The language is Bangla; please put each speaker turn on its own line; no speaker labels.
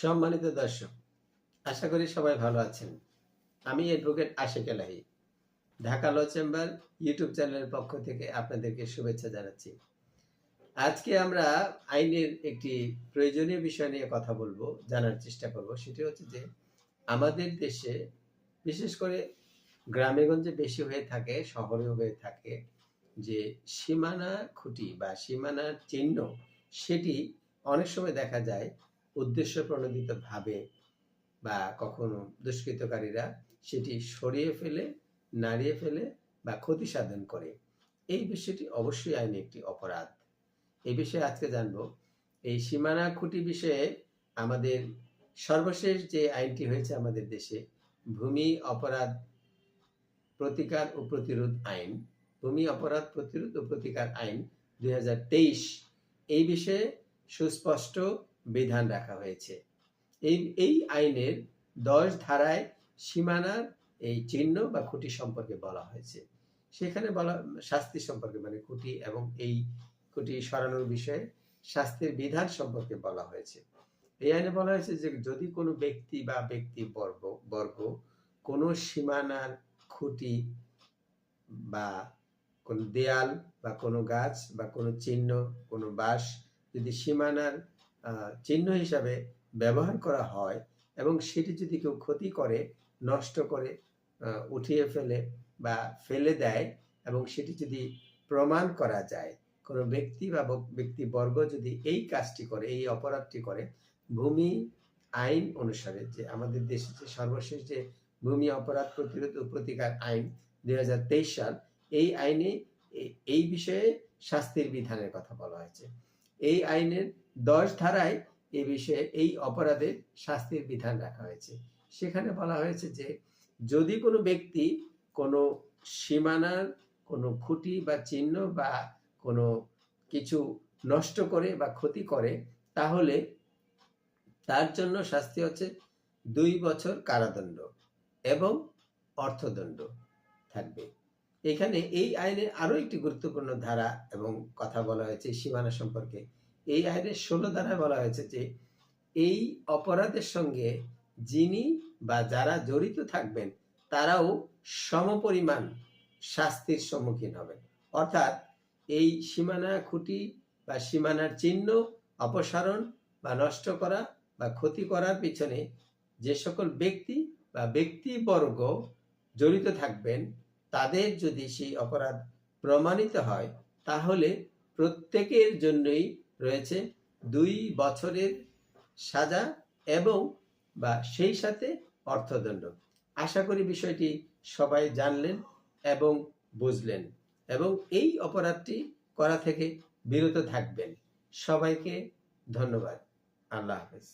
সম্মানিত দর্শক, আশা করি সবাই ভালো আছেন। আমি অ্যাডভোকেট আশিক এলাহি, ঢাকা ল চেম্বার ইউটিউব চ্যানেলের পক্ষ থেকে আপনাদেরকে শুভেচ্ছা জানাচ্ছি। আজকে আমরা আইনের একটি প্রয়োজনীয় বিষয় নিয়ে কথা বলবো, জানার চেষ্টা করব। সেটি হচ্ছে যে আমাদের দেশে বিশেষ করে গ্রামেগঞ্জে বেশি হয়ে থাকে, শহরেও হয়ে থাকে, যে সীমানা খুঁটি বা সীমানার চিহ্ন সেটি অনেক সময় দেখা যায় উদ্দেশ্য প্রণোদিতভাবে বা কখনো দুষ্কৃতকারীরা সেটি সরিয়ে ফেলে, নাড়িয়ে ফেলে বা ক্ষতি সাধন করে। এই বিষয়টি অবশ্যই আইনে একটি অপরাধ। এই বিষয়ে আজকে জানবো। এই সীমানা খুঁটি বিষয়ে আমাদের সর্বশেষ যে আইনটি হয়েছে আমাদের দেশে, ভূমি অপরাধ প্রতিকার ও প্রতিরোধ আইন, ভূমি অপরাধ প্রতিরোধ ও প্রতিকার আইন 2023, এই বিষয়ে সুস্পষ্ট বিধান রাখা হয়েছে। এই আইনের 10 ধারায় সীমানার এই চিহ্ন বা খুঁটি সম্পর্কে বলা হয়েছে। সেখানে বলা শাস্তি সম্পর্কে, মানে খুঁটি এবং এই খুঁটি সরানোর বিষয়ে শাস্তির বিধান সম্পর্কে বলা হয়েছে। এই আইনে বলা হয়েছে যে যদি কোনো ব্যক্তি বা ব্যক্তি বর্গ কোনো সীমানার খুঁটি বা কোনো দেয়াল বা কোনো গাছ বা কোনো চিহ্ন, কোনো বাঁশ যদি সীমানার চিহ্ন হিসাবে ব্যবহার করা হয় এবং সেটি যদি কেউ ক্ষতি করে, নষ্ট করে, উঠিয়ে ফেলে বা ফেলে দেয় এবং সেটি যদি প্রমাণ করা যায়, কোনো ব্যক্তি বা ব্যক্তিবর্গ যদি এই কাজটি করে, এই অপরাধটি করে, ভূমি আইন অনুসারে, যে আমাদের দেশে যে সর্বশেষ যে ভূমি অপরাধ প্রতিরোধ ও প্রতিকার আইন 2023 সাল, এই আইনে এই বিষয়ে শাস্তির বিধানের কথা বলা হয়েছে। এই আইনের 10 ধারায় এই বিষয়ে এই অপরাধের শাস্তির বিধান রাখা হয়েছে। সেখানে বলা হয়েছে যে যদি কোনো ব্যক্তি কোনো সীমানার কোনো খুঁটি বা চিহ্ন বা কোনো কিছু নষ্ট করে বা ক্ষতি করে, তাহলে তার জন্য শাস্তি হচ্ছে 2 বছর কারাদণ্ড এবং অর্থদণ্ড থাকবে। এখানে এই আইনের আরো একটি গুরুত্বপূর্ণ ধারা এবং কথা বলা হয়েছে সীমানা সম্পর্কে। এই আইনের 16 ধারায় বলা হয়েছে যে এই অপরাধের সঙ্গে যিনি বা যারা জড়িত থাকবেন তারাও সমপরিমাণ শাস্তির সম্মুখীন হবেন। অর্থাৎ এই সীমানা খুঁটি বা সীমানার চিহ্ন অপসারণ বা নষ্ট করা বা ক্ষতি করার পিছনে যে সকল ব্যক্তি বা ব্যক্তিবর্গ জড়িত থাকবেন, তাদের যদি সেই অপরাধ প্রমাণিত হয়, তাহলে প্রত্যেকের জন্যই রয়েছে 2 বছরের সাজা এবং বা সেই সাথে অর্থদণ্ড। আশা করি বিষয়টি সবাই জানলেন এবং বুঝলেন এবং এই অপরাধটি করা থেকে বিরত থাকবেন। সবাইকে ধন্যবাদ। আল্লাহ হাফেজ।